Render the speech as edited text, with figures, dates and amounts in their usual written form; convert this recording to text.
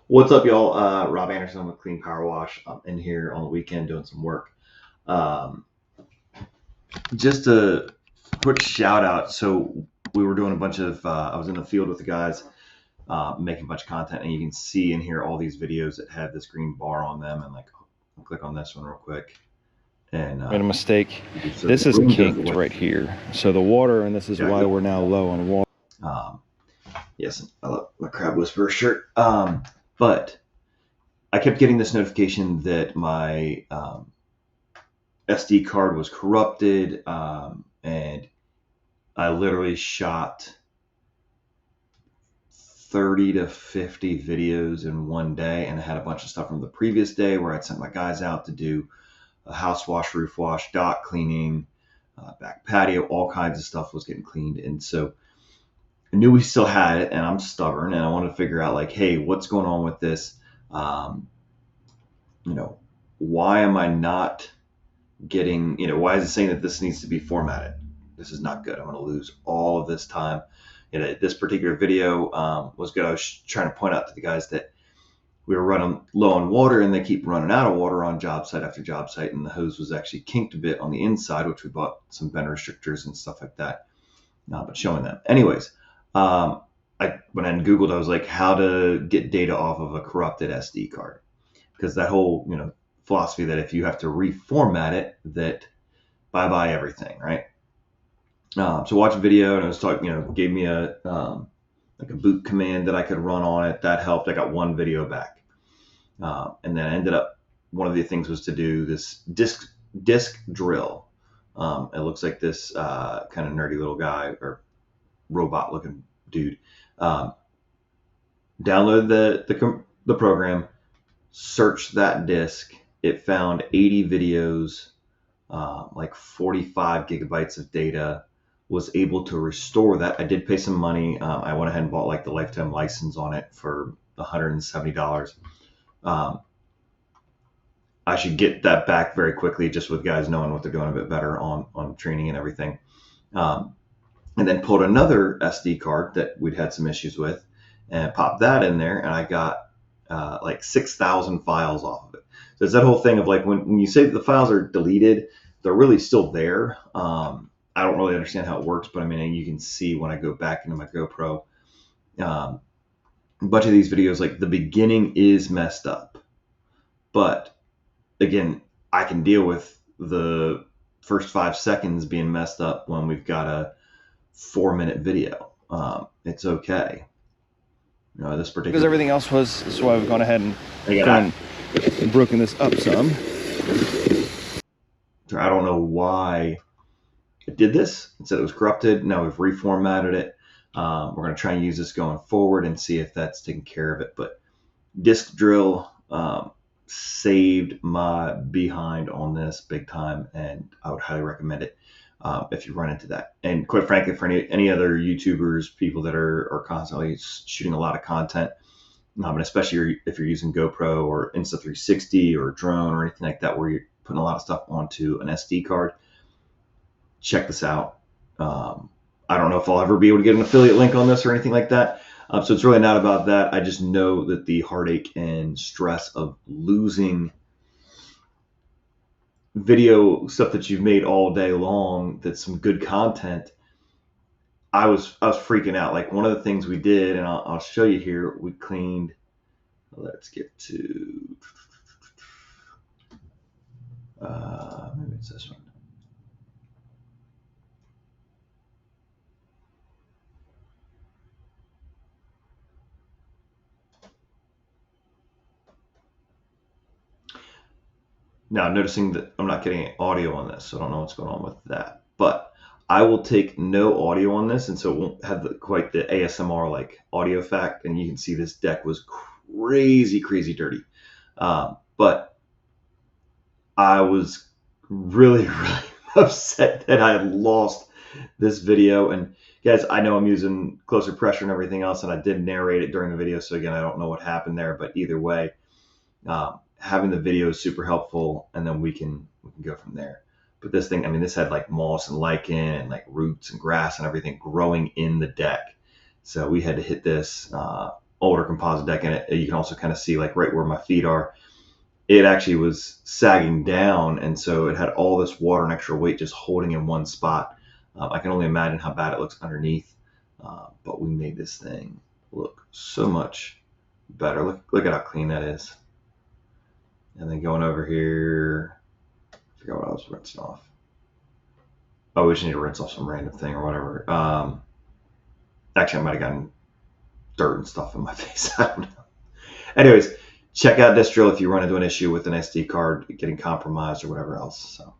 What's up, y'all? Rob Anderson with Clean Power Wash. I'm in here on the weekend doing some work. Um, just a quick shout out. So we were doing a bunch of. I was in the field with the guys, making a bunch of content, and you can see in here all these videos that have this green bar on them. And like, I'll click on this one real quick, and Made a mistake. so This the is green goes kinked away. right here. So the water, and this is Yeah, why we're now low on water. Um, yes, I love my Crab Whisperer shirt. But I kept getting this notification that my SD card was corrupted, and I literally shot 30 to 50 videos in one day, and I had a bunch of stuff from the previous day where I'd sent my guys out to do a house wash, roof wash, dock cleaning, back patio, all kinds of stuff was getting cleaned. And so I knew we still had it, and I'm stubborn, and I wanted to figure out like, hey, what's going on with this? Um, why am I not getting, why is it saying that this needs to be formatted? This is not good. I'm going to lose all of this time. This particular video was good. I was trying to point out to the guys that we were running low on water, and they keep running out of water on job site after job site, and the hose was actually kinked a bit on the inside, which we bought some bend restrictors and stuff like that. But showing them. Anyways, when I Googled, I was like, how to get data off of a corrupted SD card, because that whole philosophy that if you have to reformat it, that bye bye everything, right? So watch a video, and it was talking, gave me a like a boot command that I could run on it. That helped. I got one video back, and then I ended up. One of the things was to do this disc drill. It looks like this kind of nerdy little guy or robot looking dude. Um, Download the program, search that disc. It found 80 videos, like 45 gigabytes of data. Was able to restore that. I did pay some money. I went ahead and bought like the lifetime license on it for $170. Um, I should get that back very quickly, just with guys knowing what they're doing a bit better on training and everything. And then pulled another SD card that we'd had some issues with, and popped that in there, and I got like 6,000 files off of it. So it's that whole thing of like when you say that the files are deleted, they're really still there. I don't really understand how it works, but I mean, you can see when I go back into my GoPro, a bunch of these videos, like the beginning is messed up. But again, I can deal with the first 5 seconds being messed up when we've got a 4-minute video. It's okay. This particular. Because everything else was, so I've gone ahead and broken this up some. I don't know why it did this. It said it was corrupted. Now we've reformatted it. We're going to try and use this going forward and see if that's taking care of it. But disc drill saved my behind on this big time, and I would highly recommend it if you run into that. And quite frankly, for any other YouTubers, people that are constantly shooting a lot of content, and especially if you're using GoPro or Insta360 or drone or anything like that, where you're putting a lot of stuff onto an SD card, check this out. I don't know if I'll ever be able to get an affiliate link on this or anything like that. So it's really not about that. I just know that the heartache and stress of losing video stuff that you've made all day long, that's some good content. I was freaking out. Like one of the things we did, and I'll show you here, we cleaned. Let's get to maybe it's this one. Now, noticing that I'm not getting audio on this, so I don't know what's going on with that. But I will take no audio on this, and so it won't have quite the ASMR like audio effect. And you can see this deck was crazy dirty. But I was really upset that I had lost this video. And guys, I know I'm using closer pressure and everything else, and I did narrate it during the video. So again, I don't know what happened there, but either way, having the video is super helpful, and then we can go from there. But this thing, I mean, this had like moss and lichen and like roots and grass and everything growing in the deck. So we had to hit this older composite deck, and you can also kind of see like right where my feet are. It actually was sagging down, and so it had all this water and extra weight just holding in one spot. I can only imagine how bad it looks underneath, but we made this thing look so much better. Look at how clean that is. And then going over here, I forgot what I was rinsing off. Oh, we just need to rinse off some random thing or whatever. Actually, I might have gotten dirt and stuff in my face. I don't know. Anyways, check out this drill if you run into an issue with an SD card getting compromised or whatever else. So.